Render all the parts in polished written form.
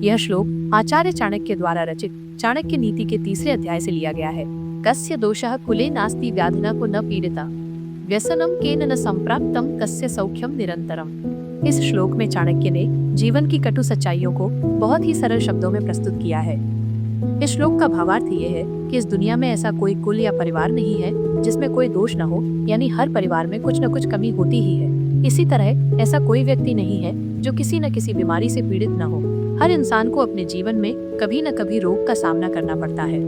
यह श्लोक आचार्य चाणक्य द्वारा रचित चाणक्य नीति के तीसरे अध्याय से लिया गया है। कस्य दोषः कुले नास्ति व्याधिना को न पीड़िता व्यसनम केन न संप्राप्तम कस्य सौख्यम निरंतरम। इस श्लोक में चाणक्य ने जीवन की कटु सच्चाइयों को बहुत ही सरल शब्दों में प्रस्तुत किया है। इस श्लोक का भावार्थ ये है कि इस दुनिया में ऐसा कोई कुल या परिवार नहीं है जिसमें कोई दोष न हो, यानी हर परिवार में कुछ न कुछ कमी होती ही है। इसी तरह ऐसा कोई व्यक्ति नहीं है जो किसी न किसी बीमारी से पीड़ित न हो। हर इंसान को अपने जीवन में कभी न कभी रोग का सामना करना पड़ता है।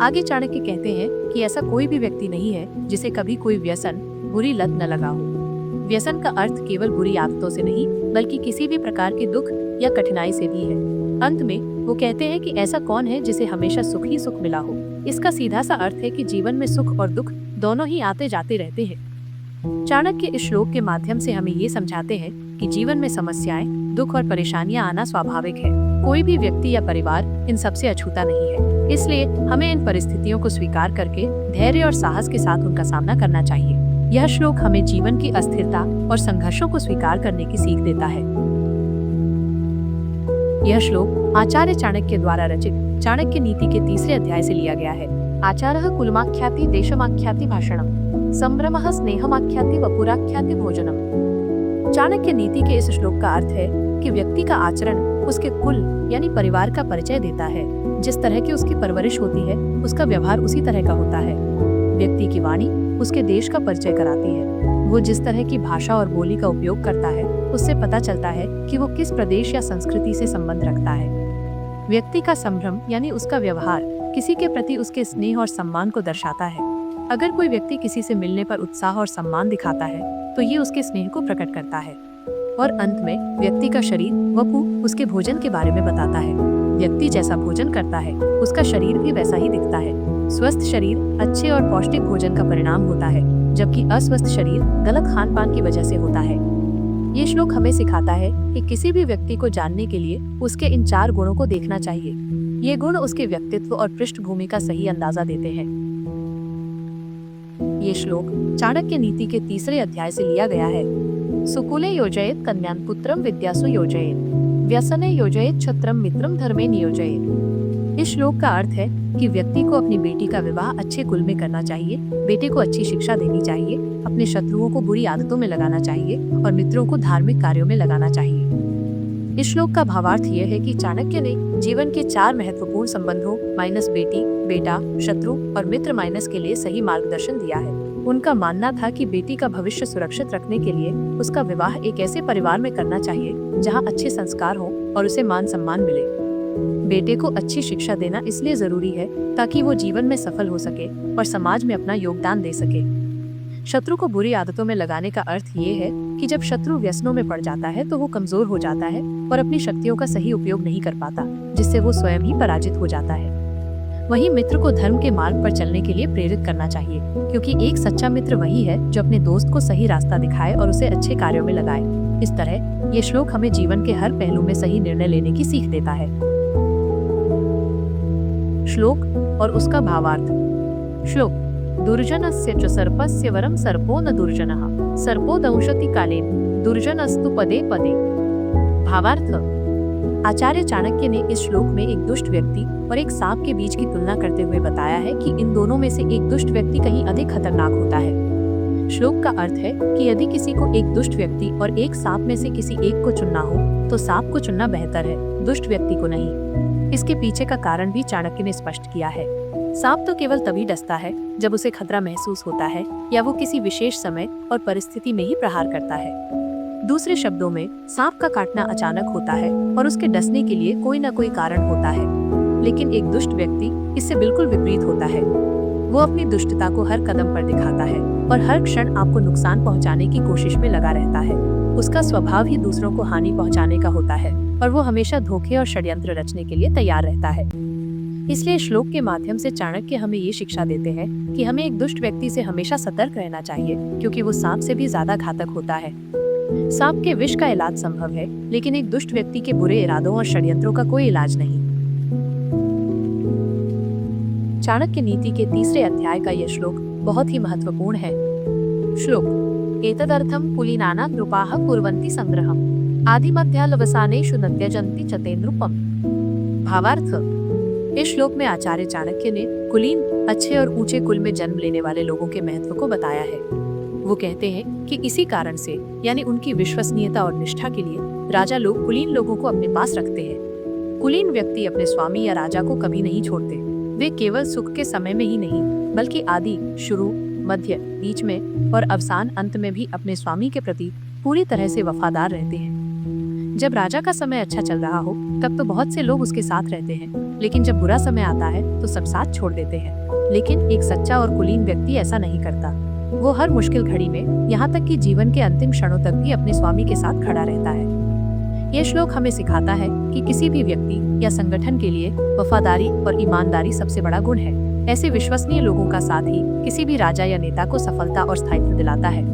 आगे चाणक्य कहते हैं कि ऐसा कोई भी व्यक्ति नहीं है जिसे कभी कोई व्यसन, बुरी लत न लगा हो। व्यसन का अर्थ केवल बुरी आदतों से नहीं बल्कि किसी भी प्रकार के दुख या कठिनाई से भी है। अंत में वो कहते हैं कि ऐसा कौन है जिसे हमेशा सुख ही सुख मिला हो। इसका सीधा सा अर्थ है कि जीवन में सुख और दुख दोनों ही आते जाते रहते हैं। चाणक्य इस श्लोक के माध्यम से हमें ये समझाते हैं कि जीवन में समस्याएं, दुख और परेशानियां आना स्वाभाविक है। कोई भी व्यक्ति या परिवार इन सबसे अछूता नहीं है, इसलिए हमें इन परिस्थितियों को स्वीकार करके धैर्य और साहस के साथ उनका सामना करना चाहिए। यह श्लोक हमें जीवन की अस्थिरता और संघर्षों को स्वीकार करने की सीख देता है। यह श्लोक आचार्य चाणक्य द्वारा रचित चाणक्य नीति के तीसरे अध्याय से लिया गया है। आचार्य कुलमाख्याति देशमाख्याति भाषणम संभ्रमः स्नेहमाख्याति वपुराख्याति भोजनम। चाणक्य नीति के इस श्लोक का अर्थ है कि व्यक्ति का आचरण उसके कुल यानी परिवार का परिचय देता है। जिस तरह की उसकी परवरिश होती है उसका व्यवहार उसी तरह का होता है। व्यक्ति की वाणी उसके देश का परिचय कराती है। वो जिस तरह की भाषा और बोली का उपयोग करता है उससे पता चलता है कि वो किस प्रदेश या संस्कृति से संबंध रखता है। व्यक्ति का संभ्रम यानी उसका व्यवहार किसी के प्रति उसके स्नेह और सम्मान को दर्शाता है। अगर कोई व्यक्ति किसी से मिलने पर उत्साह और सम्मान दिखाता है तो ये उसके स्नेह को प्रकट करता है। और अंत में व्यक्ति का शरीर वपु उसके भोजन के बारे में बताता है। व्यक्ति जैसा भोजन करता है उसका शरीर भी वैसा ही दिखता है। स्वस्थ शरीर अच्छे और पौष्टिक भोजन का परिणाम होता है, जबकि अस्वस्थ शरीर गलत खान पान की वजह से होता है। ये श्लोक हमें सिखाता है कि किसी भी व्यक्ति को जानने के लिए उसके इन 4 गुणों को देखना चाहिए। ये गुण उसके व्यक्तित्व और पृष्ठभूमि का सही अंदाजा देते हैं। ये श्लोक चाणक्य नीति के तीसरे अध्याय से लिया गया है। सुकुले योजयेत कन्यान पुत्रम विद्यासु योजयेत व्यसने योजयेत छत्रम मित्रम धर्मे नियोजयेत। इस श्लोक का अर्थ है कि व्यक्ति को अपनी बेटी का विवाह अच्छे कुल में करना चाहिए, बेटे को अच्छी शिक्षा देनी चाहिए, अपने शत्रुओं को बुरी आदतों में लगाना चाहिए और मित्रों को धार्मिक कार्यों में लगाना चाहिए। इस श्लोक का भावार्थ यह है कि चाणक्य ने जीवन के 4 महत्वपूर्ण संबंधों माइनस बेटी, बेटा, शत्रु और मित्र माइनस के लिए सही मार्गदर्शन दिया है। उनका मानना था कि बेटी का भविष्य सुरक्षित रखने के लिए उसका विवाह एक ऐसे परिवार में करना चाहिए जहां अच्छे संस्कार हो और उसे मान सम्मान मिले। बेटे को अच्छी शिक्षा देना इसलिए जरूरी है ताकि वो जीवन में सफल हो सके और समाज में अपना योगदान दे सके। शत्रु को बुरी आदतों में लगाने का अर्थ ये है कि जब शत्रु व्यसनों में पड़ जाता है तो वो कमजोर हो जाता है और अपनी शक्तियों का सही उपयोग नहीं कर पाता, जिससे वो स्वयं ही पराजित हो जाता है। वहीं मित्र को धर्म के मार्ग पर चलने के लिए प्रेरित करना चाहिए, क्योंकि एक सच्चा मित्र वही है जो अपने दोस्त को सही रास्ता दिखाए और उसे अच्छे कार्यों में लगाए। इस तरह ये श्लोक हमें जीवन के हर पहलू में सही निर्णय लेने की सीख देता है। श्लोक और उसका भावार्थ। श्लोक दुर्जनस्य च सर्पस्य वरम सर्पो न दुर्जनः सर्पो दंशति कालेन दुर्जनस्तु पदे पदे। भावार्थ। आचार्य चाणक्य ने इस श्लोक में एक दुष्ट व्यक्ति और एक सांप के बीच की तुलना करते हुए बताया है कि इन दोनों में से एक दुष्ट व्यक्ति कहीं अधिक खतरनाक होता है। श्लोक का अर्थ है कि यदि किसी को एक दुष्ट व्यक्ति और एक सांप में से किसी एक को चुनना हो तो सांप को चुनना बेहतर है, दुष्ट व्यक्ति को नहीं। इसके पीछे का कारण भी चाणक्य ने स्पष्ट किया है। सांप तो केवल तभी डसता है जब उसे खतरा महसूस होता है या वो किसी विशेष समय और परिस्थिति में ही प्रहार करता है। दूसरे शब्दों में सांप का काटना अचानक होता है और उसके डसने के लिए कोई न कोई कारण होता है, लेकिन एक दुष्ट व्यक्ति इससे बिल्कुल विपरीत होता है। वो अपनी दुष्टता को हर कदम पर दिखाता है और हर क्षण आपको नुकसान पहुंचाने की कोशिश में लगा रहता है। उसका स्वभाव ही दूसरों को हानि पहुंचाने का होता है और वो हमेशा धोखे और षड्यंत्र रचने के लिए तैयार रहता है। इसलिए श्लोक के माध्यम से चाणक्य हमें ये शिक्षा देते हैं कि हमें एक दुष्ट व्यक्ति से हमेशा सतर्क रहना चाहिए, क्योंकि वो सांप से भी ज्यादा घातक होता है। सांप के विष का इलाज संभव है, लेकिन एक दुष्ट व्यक्ति के बुरे इरादों और षड्यंत्रों का कोई इलाज नहीं। चाणक्य नीति के तीसरे अध्याय का यह श्लोक बहुत ही महत्वपूर्ण है। श्लोक एतदर्थम कुलीनानां नृपाः कुर्वन्ति संग्रहम् आदिमध्यालवसानेषु न त्यजन्ति च ते नृपम्। भावार्थ। इस श्लोक में आचार्य चाणक्य ने कुलीन, अच्छे और ऊंचे कुल में जन्म लेने वाले लोगों के महत्व को बताया है। वो कहते हैं कि इसी कारण से, यानी उनकी विश्वसनीयता और निष्ठा के लिए, राजा लोग कुलीन लोगों को अपने पास रखते हैं। कुलीन व्यक्ति अपने स्वामी या राजा को कभी नहीं छोड़ते। वे केवल सुख के समय में ही नहीं, बल्कि आदि, शुरू, मध्य, बीच में और अवसान, अंत में भी अपने स्वामी के प्रति पूरी तरह से वफादार रहते हैं। जब राजा का समय अच्छा चल रहा हो तब तो बहुत से लोग उसके साथ रहते हैं, लेकिन जब बुरा समय आता है तो सब साथ छोड़ देते हैं। लेकिन एक सच्चा और कुलीन व्यक्ति ऐसा नहीं करता। वो हर मुश्किल घड़ी में, यहाँ तक कि जीवन के अंतिम क्षणों तक भी अपने स्वामी के साथ खड़ा रहता है। यह श्लोक हमें सिखाता है कि किसी भी व्यक्ति या संगठन के लिए वफादारी और ईमानदारी सबसे बड़ा गुण है। ऐसे विश्वसनीय लोगों का साथ ही किसी भी राजा या नेता को सफलता और स्थायित्व दिलाता है।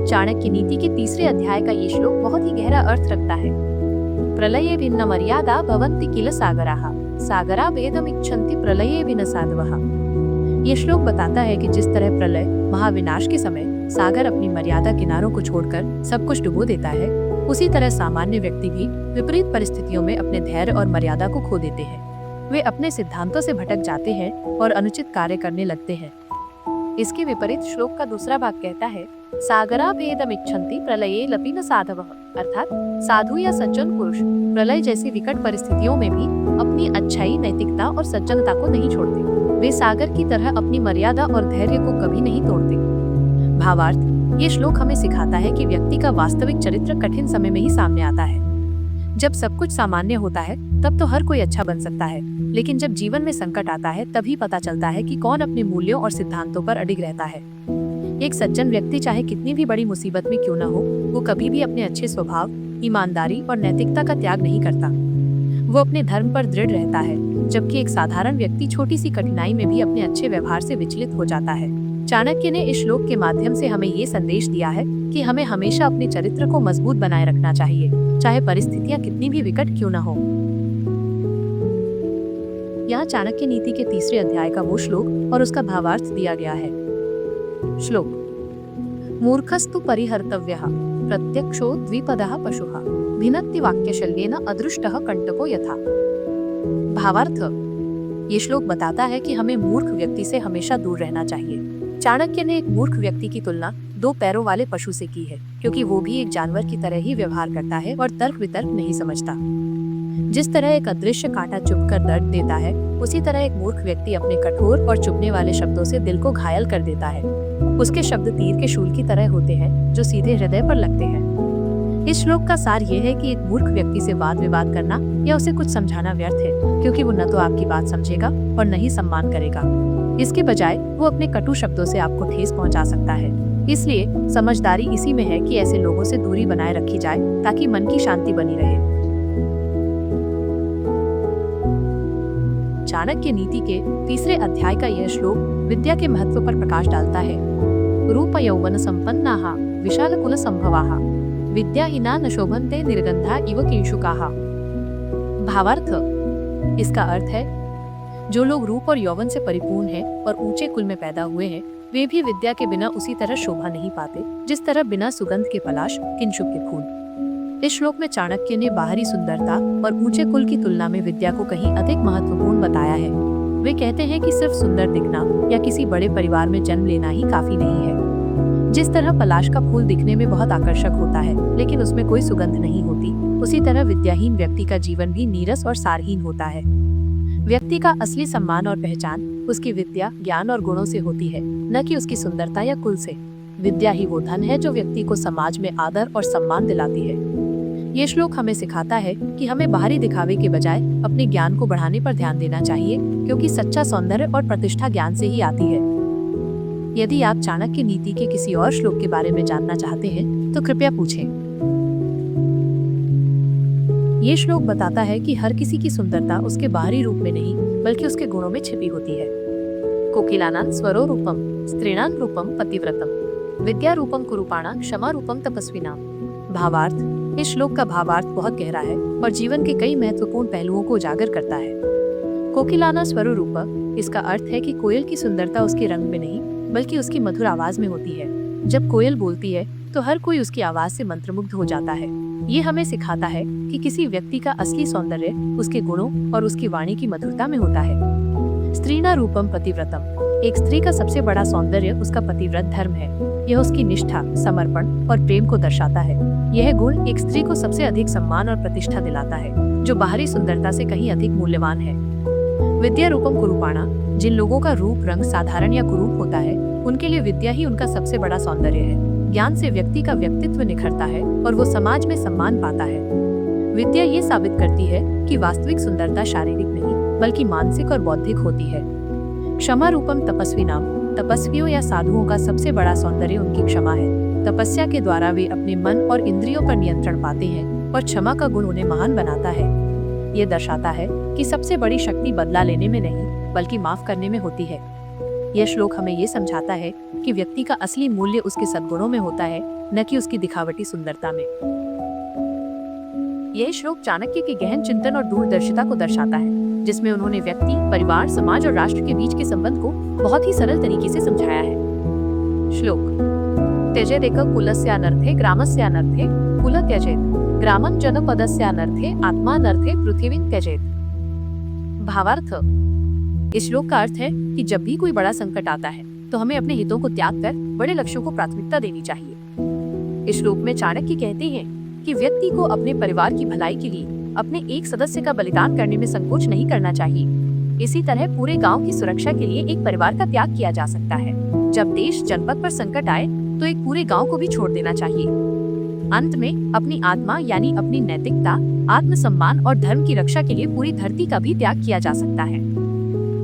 चाणक्य नीति के तीसरे अध्याय का ये श्लोक बहुत ही गहरा अर्थ रखता है। प्रलये भिन्न मर्यादा भवन्ति किल सागराः, सागरा भेदमिच्छन्ति प्रलये भिन्न साधवः। ये श्लोक बताता है कि जिस तरह प्रलय, महाविनाश के समय सागर अपनी मर्यादा किनारों को छोड़कर सब कुछ डुबो देता है, उसी तरह सामान्य व्यक्ति भी विपरीत परिस्थितियों में अपने धैर्य और मर्यादा को खो देते हैं। वे अपने सिद्धांतों से भटक जाते हैं और अनुचित कार्य करने लगते हैं। इसके विपरीत श्लोक का दूसरा भाग कहता है, सागरा भेदमिच्छन्ति प्रलये लपि न साधवः, अर्थात साधु या सज्जन पुरुष प्रलय जैसी विकट परिस्थितियों में भी अपनी अच्छाई, नैतिकता और सज्जनता को नहीं छोड़ते। वे सागर की तरह अपनी मर्यादा और धैर्य को कभी नहीं तोड़ते। भावार्थ, ये श्लोक हमें सिखाता है कि व्यक्ति का वास्तविक चरित्र कठिन समय में ही सामने आता है। जब सब कुछ सामान्य होता है तब तो हर कोई अच्छा बन सकता है, लेकिन जब जीवन में संकट आता है तभी पता चलता है कि कौन अपने मूल्यों और सिद्धांतों पर अडिग रहता है। एक सज्जन व्यक्ति चाहे कितनी भी बड़ी मुसीबत में क्यों न हो, वो कभी भी अपने अच्छे स्वभाव, ईमानदारी और नैतिकता का त्याग नहीं करता। वो अपने धर्म पर दृढ़ रहता है, जबकि एक साधारण व्यक्ति छोटी सी कठिनाई में भी अपने अच्छे व्यवहार से विचलित हो जाता है। चाणक्य ने इस श्लोक के माध्यम से हमें ये संदेश दिया है कि हमें हमेशा अपने चरित्र को मजबूत बनाए रखना चाहिए, चाहे परिस्थितियां कितनी भी विकट क्यों न हो। यहाँ चाणक्य नीति के तीसरे अध्याय का वो श्लोक और उसका भावार्थ दिया गया है। श्लोक: मूर्खस्तु परिहर्तव्यः प्रत्यक्षो द्विपदः पशुः भिनत्ति वाक्यशल्येन अदृष्टः कंटको यथा। भावार्थ, ये श्लोक बताता है कि हमें मूर्ख व्यक्ति से हमेशा दूर रहना चाहिए। चाणक्य ने एक मूर्ख व्यक्ति की तुलना दो पैरों वाले पशु से की है, क्योंकि वो भी एक जानवर की तरह ही व्यवहार करता है और तर्क वितर्क नहीं समझता। जिस तरह एक अदृश्य कांटा चुभकर दर्द देता है, उसी तरह एक मूर्ख व्यक्ति अपने कठोर और चुभने वाले शब्दों से दिल को घायल कर देता है। उसके शब्द तीर के शूल की तरह होते हैं, जो सीधे हृदय पर लगते हैं। इस श्लोक का सार ये है कि एक मूर्ख व्यक्ति से वाद विवाद करना या उसे कुछ समझाना व्यर्थ है, क्योंकि वो न तो आपकी बात समझेगा और न ही सम्मान करेगा। इसके बजाय वो अपने कटु शब्दों से आपको ठेस पहुंचा सकता है। इसलिए समझदारी इसी में है कि ऐसे लोगों से दूरी बनाए रखी जाए, ताकि मन की शांति बनी रहे। चाणक्य नीति के तीसरे अध्याय का यह श्लोक विद्या के महत्व पर प्रकाश डालता है। रूप यौवन संपन्नाः विशाल कुल संभवाः विद्याहीना न शोभन्ते निर्गंधा इव किंशुकाः। भावार्थ, इसका अर्थ है, जो लोग रूप और यौवन से परिपूर्ण हैं और ऊंचे कुल में पैदा हुए हैं, वे भी विद्या के बिना उसी तरह शोभा नहीं पाते जिस तरह बिना सुगंध के पलाश, किंशुक के फूल। इस श्लोक में चाणक्य ने बाहरी सुंदरता और ऊंचे कुल की तुलना में विद्या को कहीं अधिक महत्वपूर्ण बताया है। वे कहते हैं कि सिर्फ सुंदर दिखना या किसी बड़े परिवार में जन्म लेना ही काफी नहीं है। जिस तरह पलाश का फूल दिखने में बहुत आकर्षक होता है, लेकिन उसमें कोई सुगंध नहीं होती, उसी तरह विद्याहीन व्यक्ति का जीवन भी नीरस और सारहीन होता है। व्यक्ति का असली सम्मान और पहचान उसकी विद्या, ज्ञान और गुणों से होती है, न कि उसकी सुंदरता या कुल से। विद्या ही वो धन है जो व्यक्ति को समाज में आदर और सम्मान दिलाती है। ये श्लोक हमें सिखाता है कि हमें बाहरी दिखावे के बजाय अपने ज्ञान को बढ़ाने पर ध्यान देना चाहिए, क्योंकि सच्चा सौंदर्य और प्रतिष्ठा ज्ञान से ही आती है। यदि आप चाणक्य नीति के किसी और श्लोक के बारे में जानना चाहते हैं तो कृपया पूछें। ये श्लोक बताता है कि हर किसी की सुंदरता उसके बाहरी रूप में नहीं, बल्कि उसके गुणों में छिपी होती है। कोकिलानां स्वरो रूपम स्त्रीणां रूपम पतिव्रतम विद्या रूपम कुरूपाणां क्षमा रूपम तपस्विनां। भावार्थ, इस श्लोक का भावार्थ बहुत गहरा है और जीवन के कई महत्वपूर्ण पहलुओं को उजागर करता है। कोकिलाना स्वरो रूप, इसका अर्थ है कि कोयल की सुंदरता उसके रंग में नहीं, बल्कि उसकी मधुर आवाज में होती है। जब कोयल बोलती है तो हर कोई उसकी आवाज से मंत्रमुग्ध हो जाता है। ये हमें सिखाता है कि किसी व्यक्ति का असली सौंदर्य उसके गुणों और उसकी वाणी की मधुरता में होता है। स्त्रीणा रूपम पतिव्रतम, एक स्त्री का सबसे बड़ा सौंदर्य उसका पतिव्रत धर्म है। यह उसकी निष्ठा, समर्पण और प्रेम को दर्शाता है। यह गुण एक स्त्री को सबसे अधिक सम्मान और प्रतिष्ठा दिलाता है, जो बाहरी सुंदरता से कहीं अधिक मूल्यवान है। विद्या रूपम कुरूपाणा, जिन लोगों का रूप रंग साधारण या कुरूप होता है, उनके लिए विद्या ही उनका सबसे बड़ा सौंदर्य है। ज्ञान से व्यक्ति का व्यक्तित्व निखरता है और वो समाज में सम्मान पाता है। विद्या ये साबित करती है कि वास्तविक सुंदरता शारीरिक नहीं बल्कि मानसिक और बौद्धिक होती है। क्षमा रूपम तपस्वी नाम, तपस्वियों या साधुओं का सबसे बड़ा सौंदर्य उनकी क्षमा है। तपस्या के द्वारा वे अपने मन और इंद्रियों पर नियंत्रण पाते हैं और क्षमा का गुण उन्हें महान बनाता है। ये दर्शाता है कि सबसे बड़ी शक्ति बदला लेने में नहीं बल्कि माफ करने में होती है। यह श्लोक हमें ये समझाता है कि व्यक्ति का असली मूल्य उसके सद्गुणों में होता है, न कि उसकी दिखावटी सुंदरता में। यह श्लोक चाणक्य के गहन चिंतन और दूरदर्शिता को दर्शाता है, जिसमें उन्होंने व्यक्ति, परिवार, समाज और राष्ट्र के बीच के संबंध को बहुत ही सरल तरीके से समझाया है। श्लोक: त्यजेदेक कुलस्य अनर्थे ग्रामस्य अनर्थे कुल त्यजेत, ग्रामं जनपदस्य अनर्थे आत्मा अनर्थे पृथ्वीं त्यजेत। भावार्थ: इस श्लोक का अर्थ है कि जब भी कोई बड़ा संकट आता है तो हमें अपने हितों को त्याग कर बड़े लक्ष्यों को प्राथमिकता देनी चाहिए। इस श्लोक में चाणक्य कहते हैं कि व्यक्ति को अपने परिवार की भलाई के लिए अपने एक सदस्य का बलिदान करने में संकोच नहीं करना चाहिए। इसी तरह पूरे गांव की सुरक्षा के लिए एक परिवार का त्याग किया जा सकता है। जब देश जनपद पर संकट आए तो एक पूरे गांव को भी छोड़ देना चाहिए। अंत में अपनी आत्मा यानी अपनी नैतिकता, आत्मसम्मान और धर्म की रक्षा के लिए पूरी धरती का भी त्याग किया जा सकता है।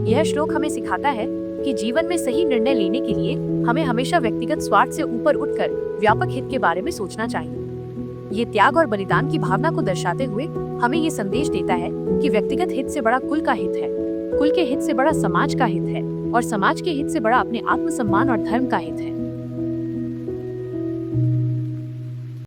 यह श्लोक हमें सिखाता है कि जीवन में सही निर्णय लेने के लिए हमें हमेशा व्यक्तिगत स्वार्थ से ऊपर उठकर व्यापक हित के बारे में सोचना चाहिए। ये त्याग और बलिदान की भावना को दर्शाते हुए हमें ये संदेश देता है कि व्यक्तिगत हित से बड़ा कुल का हित है, कुल के हित से बड़ा समाज का हित है और समाज के हित से बड़ा अपने आत्मसम्मान और धर्म का हित है।